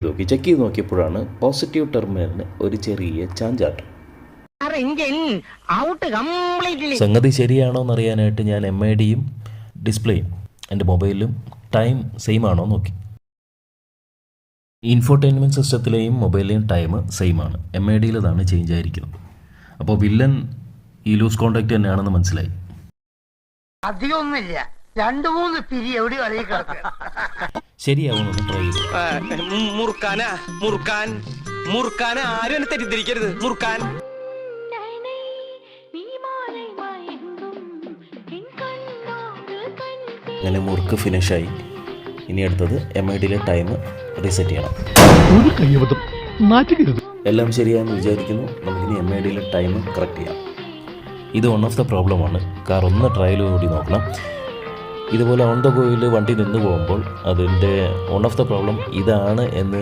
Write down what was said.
Check ചെയ്ത് നോക്കിയപ്പോഴാണ് positive ടെർമിനലിന് ഒരു ചെറിയ ചാഞ്ചാട്ടം. സംഗതി ശരിയാണോ എന്നറിയാനായിട്ട് ഞാൻ MIDയും ഡിസ്പ്ലേയും എൻ്റെ മൊബൈലിലും ടൈം സെയിം ആണോ നോക്കി. ഇൻഫോർടൈൻമെൻറ്റ് സിസ്റ്റത്തിലെയും മൊബൈലിലെയും ടൈം സെയിം ആണ്. MIDയിലതാണ് ചേഞ്ച് ആയിരിക്കുന്നത്. അപ്പോൾ വില്ലൻ ഈ ലൂസ് കോണ്ടാക്ട് തന്നെയാണെന്ന് മനസ്സിലായി. അധികമൊന്നുമില്ല, 2-3 പിരി എവിടെ ശരിയാവുമെന്ന് ട്രൈ ചെയ്തു. മുറുക്കാൻ ആരും എന്നെ തെറ്റിദ്ധരിക്കരുത്. മുറുക്കാൻ അങ്ങനെ മുറുക്ക് ഫിനിഷായി. ഇനി അടുത്തത് MIDയിലെ ടൈം റീസെറ്റ് ചെയ്യണം. എല്ലാം ശരിയായെന്ന് വിചാരിക്കുന്നു. നമുക്കിനി MIDയിലെ ടൈം കറക്റ്റ് ചെയ്യാം. ഇത് വൺ ഓഫ് ദ പ്രോബ്ലമാണ്. കാർ ഒന്ന് ട്രയൽ കൂടി നോക്കണം. ഇതുപോലെ ഓൺ ദ ഗോയിൽ വണ്ടി നിന്ന് പോകുമ്പോൾ അതിൻ്റെ വൺ ഓഫ് ദ പ്രോബ്ലം ഇതാണ് എന്ന്